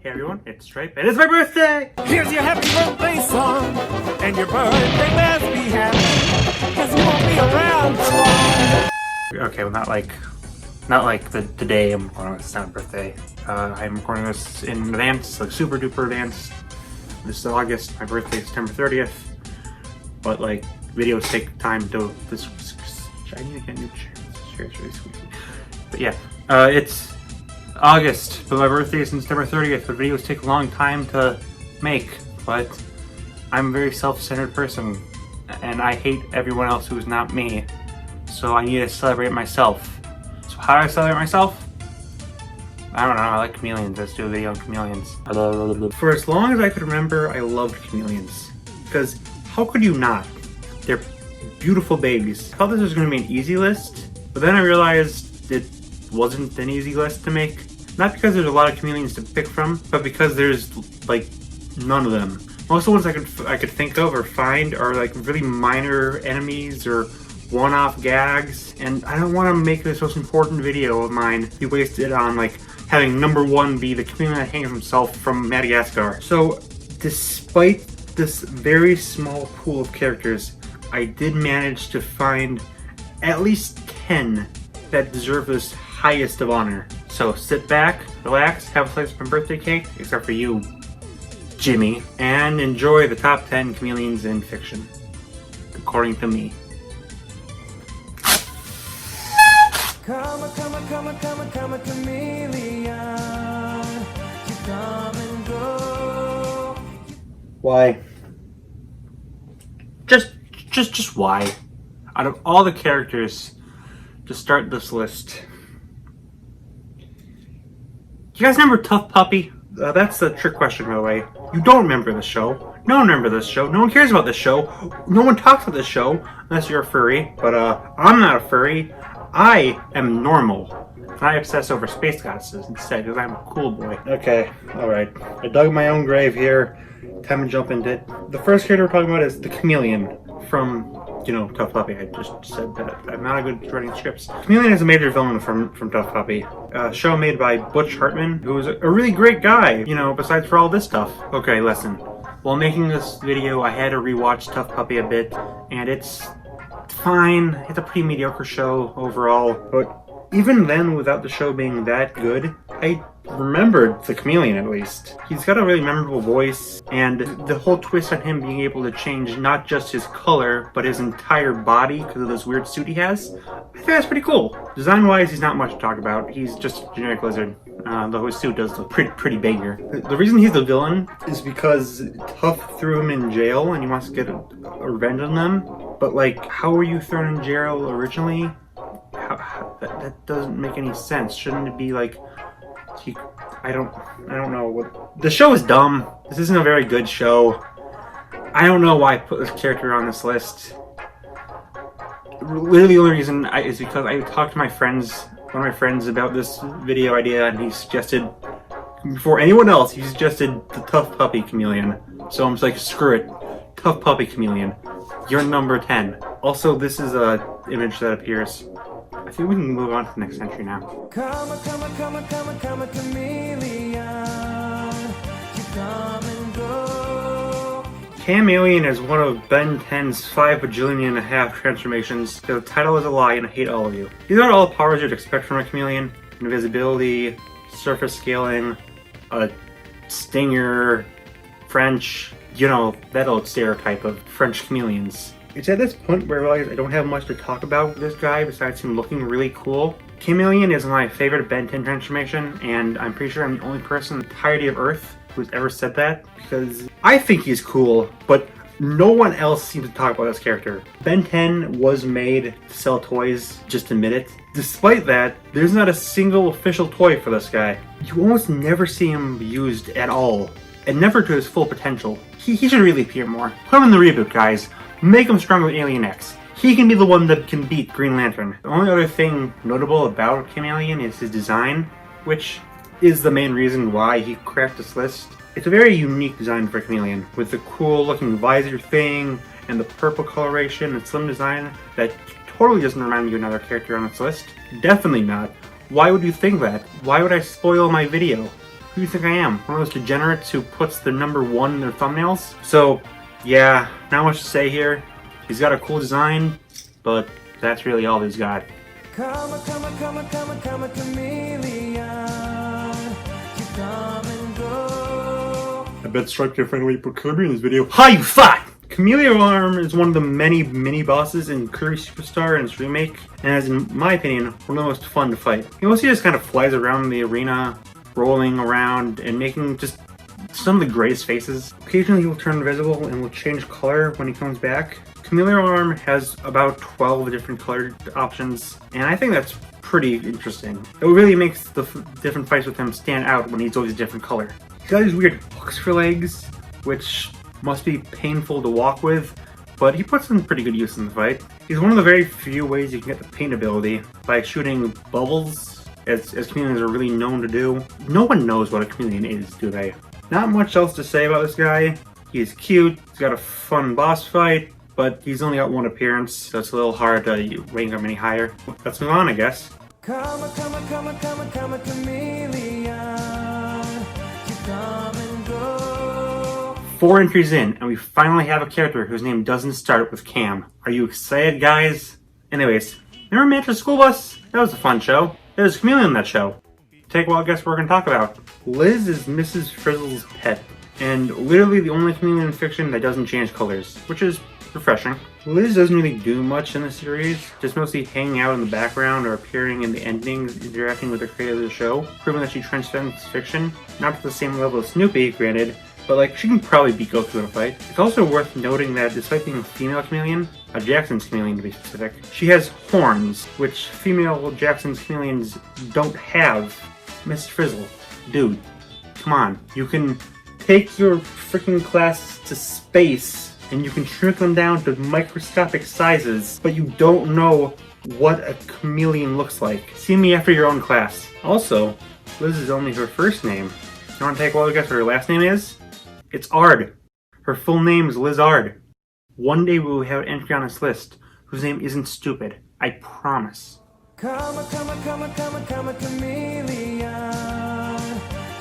Hey everyone, it's Stripe, and it's my birthday! Here's your happy birthday song, and your birthday best be happy, cause you won't be around for long. Okay, well not like the day I'm recording this, it's not a birthday. I'm recording this in advance, like super duper advance. This is August, my birthday is September 30th. But like, videos take time to, I need to get new chairs really squeaky. But yeah, it's August, but my birthday is on September 30th, but videos take a long time to make. But I'm a very self-centered person, and I hate everyone else who's not me. So I need to celebrate myself. So how do I celebrate myself? I don't know, I like Chameleons. Let's do a video on Chameleons. For as long as I could remember, I loved Chameleons. Because how could you not? They're beautiful babies. I thought this was going to be an easy list, but then I realized it wasn't an easy list to make. Not because there's a lot of Chameleons to pick from, but because there's like none of them. Most of the ones I could think of or find are like really minor enemies or one-off gags, and I don't want to make this most important video of mine be wasted on like having number one be the chameleon that hangs himself from Madagascar. So despite this very small pool of characters, I did manage to find at least 10 that deserve this highest of honor. So sit back, relax, have a slice of my birthday cake, except for you, Jimmy, and enjoy the top 10 chameleons in fiction, according to me. Come a chameleon, you come and go. Why? Just why? Out of all the characters to start this list, you guys remember Tough Puppy? That's the trick question, by the way. You don't remember this show. No one remembers this show. No one cares about this show. No one talks about this show unless you're a furry. But I'm not a furry. I am normal. And I obsess over space goddesses instead because I'm a cool boy. Okay, alright. I dug my own grave here. Time to jump into it. The first character we're talking about is the Chameleon from, you know, Tough Puppy. I just said that. I'm not a good at writing scripts. Chameleon is a major villain from Tough Puppy. A show made by Butch Hartman, who is a really great guy, you know, besides for all this stuff. Okay, listen. While making this video, I had to rewatch Tough Puppy a bit, and it's fine. It's a pretty mediocre show overall, but even then, without the show being that good, I remembered the Chameleon at least. He's got a really memorable voice, and the whole twist on him being able to change not just his color, but his entire body because of this weird suit he has, I think that's pretty cool. Design-wise, he's not much to talk about. He's just a generic lizard, though his suit does look pretty banger. The reason he's the villain is because Tough threw him in jail, and he wants to get a revenge on them. But like, how were you thrown in jail originally? That doesn't make any sense. Shouldn't it be like, I don't know what. The show is dumb. This isn't a very good show. I don't know why I put this character on this list. Literally the only reason is because I talked to one of my friends about this video idea, and he suggested, before anyone else, he suggested the Tough Puppy Chameleon. So I'm just like, screw it. Tough Puppy Chameleon. You're number 10. Also, this is a image that appears. I think we can move on to the next entry now. Come a chameleon, you come and go. Chameleon is one of Ben 10's 5 bajillion and a half transformations. The title is a lie, and I hate all of you. These are all the powers you'd expect from a chameleon: invisibility, surface scaling, a stinger, French, you know, that old stereotype of French chameleons. It's at this point where I realize I don't have much to talk about with this guy besides him looking really cool. Chameleon is my favorite Ben 10 transformation, and I'm pretty sure I'm the only person in the entirety of Earth who's ever said that, because I think he's cool, but no one else seems to talk about this character. Ben 10 was made to sell toys, just admit it. Despite that, there's not a single official toy for this guy. You almost never see him used at all, and never to his full potential. He should really appear more. Put him in the reboot, guys. Make him stronger with Alien X. He can be the one that can beat Green Lantern. The only other thing notable about Chameleon is his design, which is the main reason why he cracked this list. It's a very unique design for Chameleon, with the cool looking visor thing, and the purple coloration and slim design that totally doesn't remind me of another character on this list. Definitely not. Why would you think that? Why would I spoil my video? Who do you think I am? One of those degenerates who puts the number 1 in their thumbnails? So, yeah, not much to say here. He's got a cool design, but that's really all he's got. Come a chameleon. You come and go. I bet Stripe can find a way to put Kirby in this video. Hi, you thought! Chameleon Arm is one of the many mini-bosses in Kirby Superstar and its remake, and is, in my opinion, one of the most fun to fight. You mostly just kind of flies around the arena, rolling around, and making just some of the greatest faces. Occasionally he will turn invisible and will change color when he comes back. Chameleon Arm has about 12 different color options, and I think that's pretty interesting. It really makes the different fights with him stand out when he's always a different color. He's got these weird hooks for legs, which must be painful to walk with, but he puts in pretty good use in the fight. He's one of the very few ways you can get the paint ability, by shooting bubbles, as chameleons are really known to do. No one knows what a chameleon is, do they? Not much else to say about this guy. He's cute, he's got a fun boss fight, but he's only got one appearance, so it's a little hard to rank him any higher. Let's move on, I guess. Come a chameleon. You come and go. 4 entries in, and we finally have a character whose name doesn't start with Cam. Are you excited, guys? Anyways, remember Manchester School Bus? That was a fun show. There's a chameleon in that show. Take a wild guess what we're going to talk about. Liz is Mrs. Frizzle's pet, and literally the only chameleon in fiction that doesn't change colors, which is refreshing. Liz doesn't really do much in the series, just mostly hanging out in the background or appearing in the endings, interacting with the creator of the show, proving that she transcends fiction. Not to the same level as Snoopy, granted, but like, she can probably beat Goku in a fight. It's also worth noting that despite being a female chameleon, a Jackson's chameleon to be specific, she has horns, which female Jackson's chameleons don't have. Miss Frizzle, dude, come on. You can take your freaking class to space and you can shrink them down to microscopic sizes, but you don't know what a chameleon looks like. See me after your own class. Also, Liz is only her first name. You want to take a wild guess what her last name is? It's Ard. Her full name is Liz Ard. One day we will have an entry on this list whose name isn't stupid. I promise. Come a chameleon.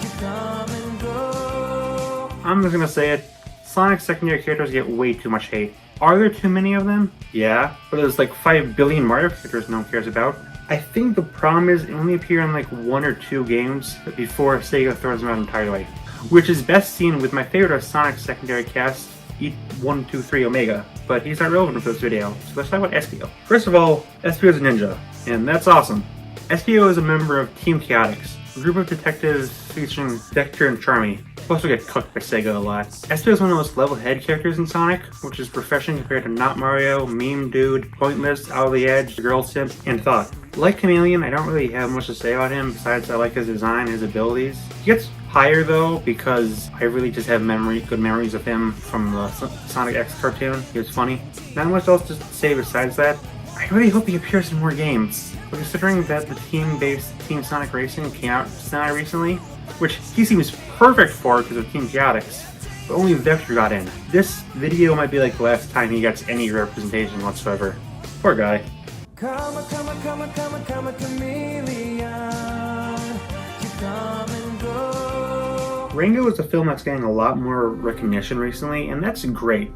You come and go. I'm just gonna say it. Sonic's secondary characters get way too much hate. Are there too many of them? Yeah, but there's like 5 billion Mario characters no one cares about. I think the problem is they only appear in like 1 or 2 games before Sega throws them out entirely. Which is best seen with my favorite of Sonic's secondary cast, E123 Omega, but he's not relevant for this video, so let's talk about Espio. First of all, Espio is a ninja, and that's awesome. Espio is a member of Team Chaotix, a group of detectives featuring Vector and Charmy, who also get cooked by Sega a lot. Espio is one of the most level-headed characters in Sonic, which is refreshing compared to Not Mario, Meme Dude, Pointless, Out of the Edge, Girl Simp, and Thought. Like Chameleon, I don't really have much to say about him, besides I like his design and his abilities. He gets higher though, because I really just have good memories of him from the Sonic X cartoon. He was funny. Not much else to say besides that. I really hope he appears in more games. But considering that the team-based Team Sonic Racing came out recently, which he seems perfect for because of Team Chaotix, but only Vector got in. This video might be like the last time he gets any representation whatsoever. Poor guy. Come a chameleon. You come and go. Rango is a film that's getting a lot more recognition recently, and that's great.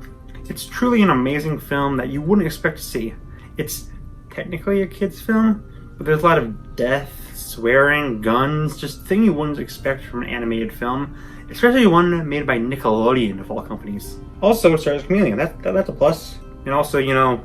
It's truly an amazing film that you wouldn't expect to see. It's technically a kid's film, but there's a lot of death, swearing, guns, just things you wouldn't expect from an animated film, especially one made by Nickelodeon of all companies. Also, it stars Chameleon. That's a plus. And also, you know,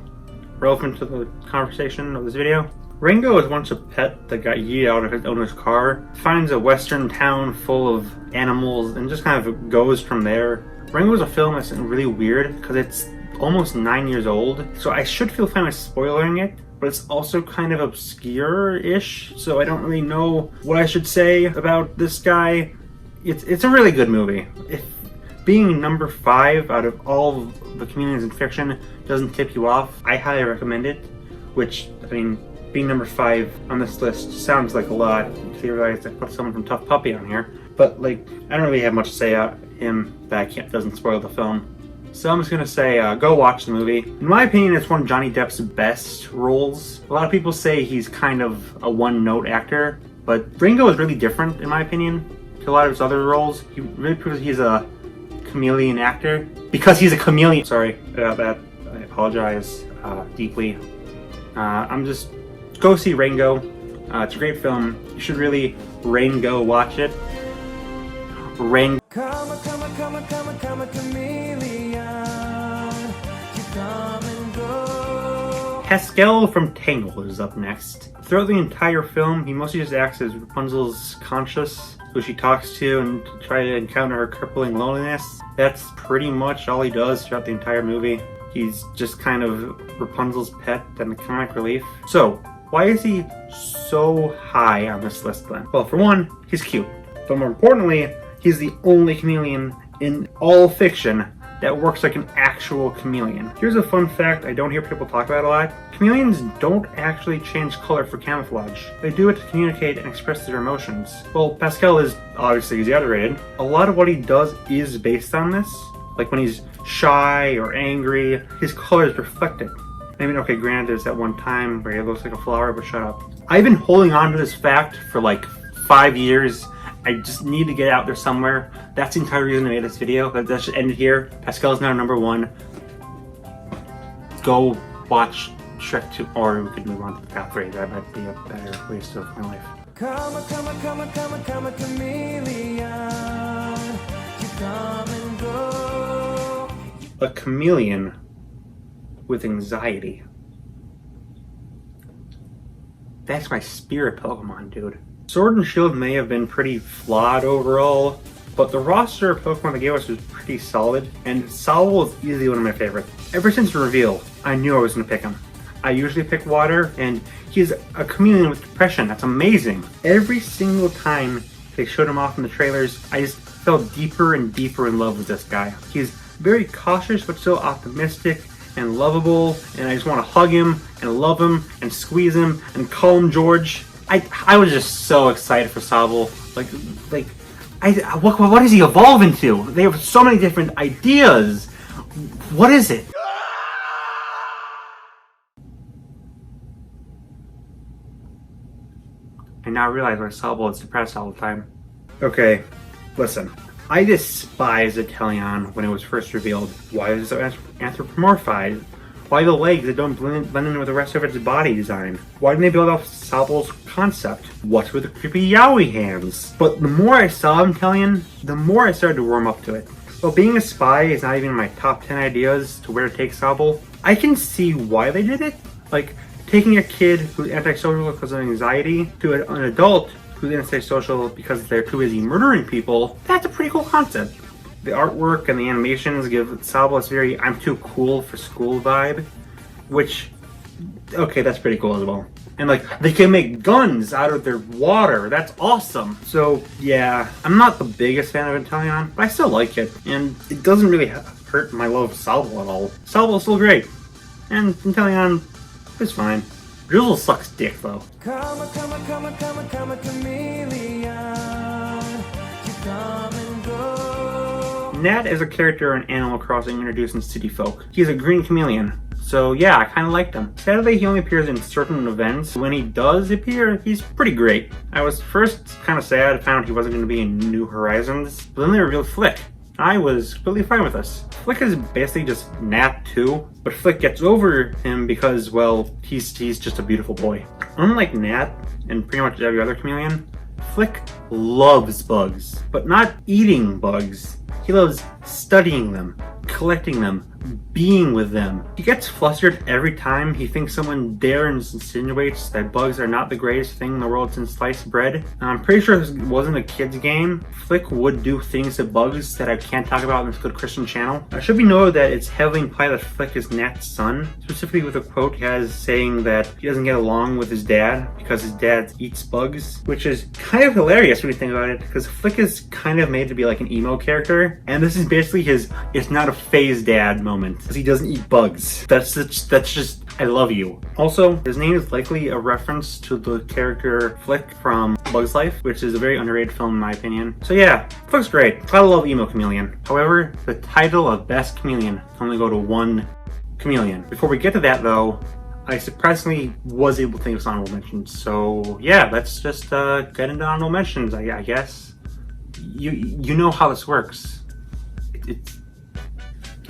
relevant to the conversation of this video, Rango is once a pet that got yeeted out of his owner's car, finds a western town full of animals, and just kind of goes from there. Rango is a film that's really weird because it's almost 9 years old, so I should feel fine with spoiling it, but it's also kind of obscure-ish, so I don't really know what I should say about this guy. It's a really good movie. If being number 5 out of all the Chameleons in fiction doesn't tip you off, I highly recommend it, which, I mean, being number 5 on this list sounds like a lot until you realize I put someone from Tough Puppy on here, but like, I don't really have much to say about him that doesn't spoil the film. So I'm just gonna say, go watch the movie. In my opinion, it's one of Johnny Depp's best roles. A lot of people say he's kind of a one-note actor, but Ringo is really different, in my opinion. to a lot of his other roles. He really proves he's a chameleon actor because he's a chameleon. Sorry about that. I apologize deeply. I'm just go see Rango. It's a great film. You should really Rango watch it. Rango. Come a chameleon. You come and go. Pascal from Tangled is up next. Throughout the entire film, he mostly just acts as Rapunzel's conscience, who she talks to and try to encounter her crippling loneliness. That's pretty much all he does throughout the entire movie. He's just kind of Rapunzel's pet and the comic relief. So, why is he so high on this list then? Well, for one, he's cute. But more importantly, he's the only chameleon in all fiction that works like an actual chameleon. Here's a fun fact I don't hear people talk about a lot. Chameleons don't actually change color for camouflage. They do it to communicate and express their emotions. Well, Pascal is obviously exaggerated. A lot of what he does is based on this. Like when he's shy or angry, his color is reflected. I mean, okay, granted, there's that one time where he looks like a flower, but shut up. I've been holding on to this fact for like 5 years. I just need to get it out there somewhere. That's the entire reason I made this video. That should end it here. Pascal is now #1. Go watch Shrek 2, or we could move on to the top 3. That might be a better waste of my life. Come a chameleon. You come and go. A chameleon with anxiety. That's my spirit Pokemon, dude. Sword and Shield may have been pretty flawed overall, but the roster of Pokemon they gave us was pretty solid, and Sobble is easily one of my favorites. Ever since the reveal, I knew I was going to pick him. I usually pick Water, and he's a chameleon with depression. That's amazing. Every single time they showed him off in the trailers, I just fell deeper and deeper in love with this guy. He's very cautious, but still optimistic and lovable, and I just want to hug him and love him and squeeze him and call him George. I was just so excited for Sobble. What does he evolve into? They have so many different ideas. What is it? I now realize why Sobble is depressed all the time. Okay, listen. I despise Italian when it was first revealed. Why is it so anthropomorphized? Why the legs that don't blend in with the rest of its body design? Why didn't they build off Sobble's concept? What's with the creepy yaoi hands? But the more I saw Italian, the more I started to warm up to it. While being a spy is not even in my top 10 ideas to where to take Sobble, I can see why they did it. Like, taking a kid who's antisocial because of anxiety to an adult who's antisocial because they're too busy murdering people, that's a pretty cool concept. The artwork and the animations give Sobble this very I'm too cool for school vibe, which, okay, that's pretty cool as well. And like, they can make guns out of their water. That's awesome. So yeah, I'm not the biggest fan of Italian, but I still like it. And it doesn't really hurt my love of Sobble at all. Sobble's still great. And Italian is fine. Drizzle sucks dick though. Come a chameleon. You come and go. Nat is a character in Animal Crossing introduced in City Folk. He's a green chameleon. So yeah, I kind of liked him. Sadly, he only appears in certain events. When he does appear, he's pretty great. I was first kind of sad, I found he wasn't going to be in New Horizons, but then they revealed Flick. I was really fine with this. Flick is basically just Nat too, but Flick gets over him because, well, he's just a beautiful boy. Unlike Nat and pretty much every other chameleon, Flick loves bugs, but not eating bugs. He loves studying them, collecting them, being with them. He gets flustered every time he thinks someone dares insinuates that bugs are not the greatest thing in the world since sliced bread. I'm pretty sure this wasn't a kid's game. Flick would do things to bugs that I can't talk about on this good Christian channel. It should be noted that it's heavily implied that Flick is Nat's son, specifically with a quote he has saying that he doesn't get along with his dad because his dad eats bugs, which is kind of hilarious when you think about it, because Flick is kind of made to be like an emo character, and this is basically his "it's not a phase dad" moment, because he doesn't eat bugs. That's just, I love you. Also, his name is likely a reference to the character Flick from Bug's Life, which is a very underrated film in my opinion. So yeah, Flick's great. Gotta love emo chameleon. However, the title of best chameleon can only go to one chameleon. Before we get to that though, I surprisingly was able to think of some honorable mentions. So yeah, let's just get into honorable mentions, I guess. you know how this works. It's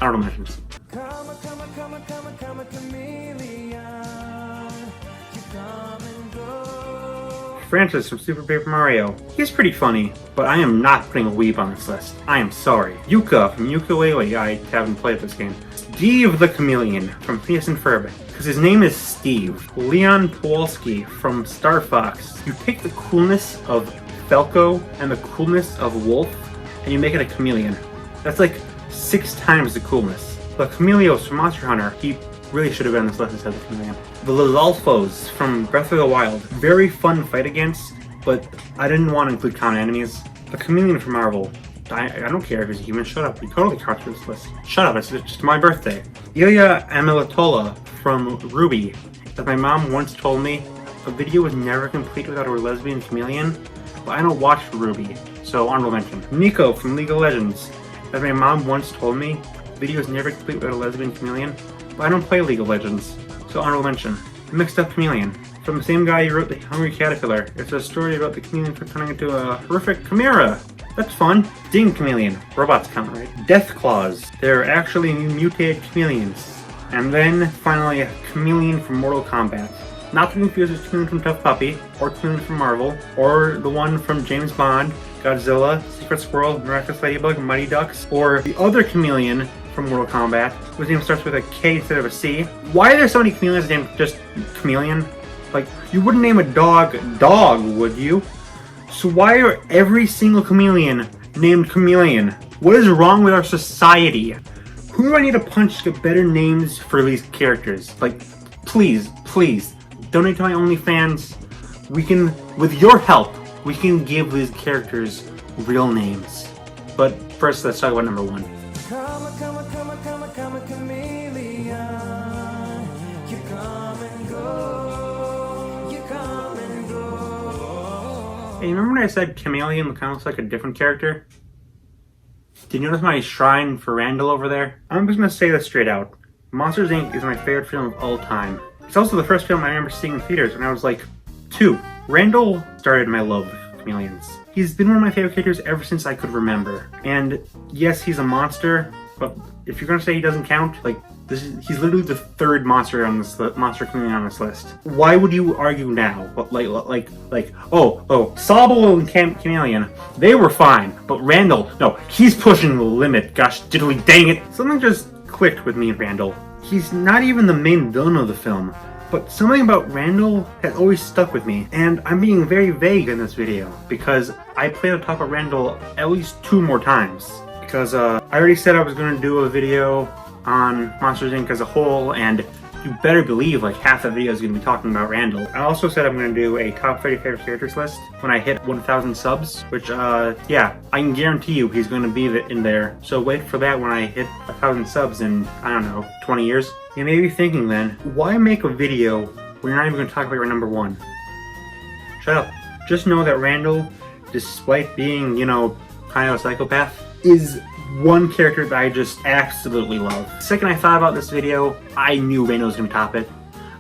honorable mentions. Come a chameleon. You come and go. Francis from Super Paper Mario. He's pretty funny, but I am not putting a weeb on this list. I am sorry. Yuka from Yooka-Laylee. I haven't played this game. Steve the Chameleon from Phineas and Ferb, because his name is Steve. Leon Kowalski from Star Fox. You take the coolness of Falco and the coolness of Wolf, and you make it a chameleon. That's like 6 times the coolness. The Chameleos from Monster Hunter. He really should have been on this list instead of the chameleon. The Lizalfos from Breath of the Wild. Very fun fight against, but I didn't want to include common enemies. The Chameleon from Marvel. I don't care if he's a human. Shut up. He totally counts for this list. Shut up. It's just my birthday. Ilya Amilatola from Ruby. As my mom once told me, a video was never complete without a lesbian chameleon. But I don't watch Ruby, so honorable mention. Nico from League of Legends. As my mom once told me, a video is never complete without a lesbian chameleon. But I don't play League of Legends, so honorable mention. Mixed Up Chameleon. From the same guy who wrote The Hungry Caterpillar. It's a story about the chameleon turning into a horrific chimera. That's fun. Ding Chameleon. Robots count, right? Death Claws. They're actually mutated chameleons. And then, finally, a chameleon from Mortal Kombat. Not to confuse with Chameleon from Tough Puppy, or Chameleon from Marvel, or the one from James Bond, Godzilla, Secret Squirrel, Miraculous Ladybug, Mighty Ducks, or the other chameleon from Mortal Kombat, whose name starts with a K instead of a C. Why are there so many chameleons named just Chameleon? Like, you wouldn't name a dog Dog, would you? So why are every single chameleon named Chameleon? What is wrong with our society? Who do I need to punch to get better names for these characters? Like, please, donate to my OnlyFans. We can, with your help, we can give these characters real names. But first, let's talk about number 1. Come a chameleon. You come and go. You come and go. Hey, remember when I said Chameleon kind of looks like a different character? Did you notice my shrine for Randall over there? I'm just gonna say this straight out. Monsters, Inc. is my favorite film of all time. It's also the first film I remember seeing in theaters when I was like 2. Randall started my love of chameleons. He's been one of my favorite characters ever since I could remember. And yes, he's a monster, but if you're gonna say he doesn't count, like, he's literally the 3rd monster on this monster chameleon on this list. Why would you argue now? Oh, Sobble and Chameleon, they were fine, but Randall, no, he's pushing the limit. Gosh, diddly dang it! Something just clicked with me and Randall. He's not even the main villain of the film, but something about Randall has always stuck with me, and I'm being very vague in this video because I plan to talk about Randall at least 2 more times. Because I already said I was going to do a video on Monsters Inc. as a whole, and you better believe like half the video is going to be talking about Randall. I also said I'm going to do a top 30 favorite characters list when I hit 1,000 subs, which yeah, I can guarantee you he's going to be in there. So wait for that when I hit 1,000 subs in, I don't know, 20 years. You may be thinking then, why make a video when you're not even going to talk about your number 1? Shut up. Just know that Randall, despite being, you know, kind of a psychopath, is one character that I just absolutely love. The second I thought about this video, I knew Randall was going to top it.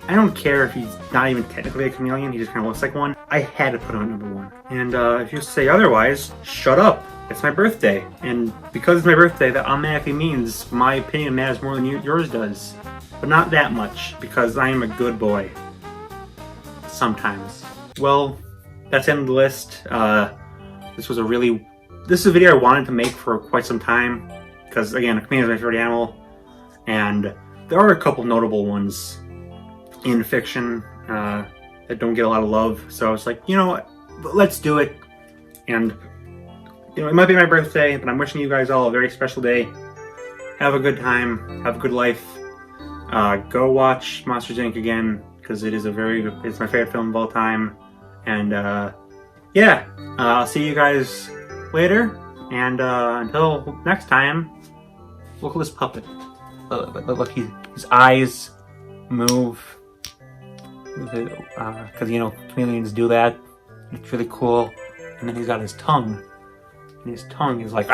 I don't care if he's not even technically a chameleon, he just kind of looks like one. I had to put him at number 1. And if you say otherwise, shut up. It's my birthday. And because it's my birthday, that automatically means my opinion matters more than yours does. But not that much, because I am a good boy. Sometimes. Well, that's the end of the list. This is a video I wanted to make for quite some time, because again, a chameleon is my favorite animal, and there are a couple notable ones in fiction that don't get a lot of love, so I was like, you know what, let's do it. And you know, it might be my birthday, but I'm wishing you guys all a very special day. Have a good time, have a good life. Go watch Monsters Inc. again, because it's my favorite film of all time. And yeah, I'll see you guys later, and until next time, look at this puppet. Look, his eyes move, because you know, chameleons do that. It's really cool. And then he's got his tongue, and his tongue is like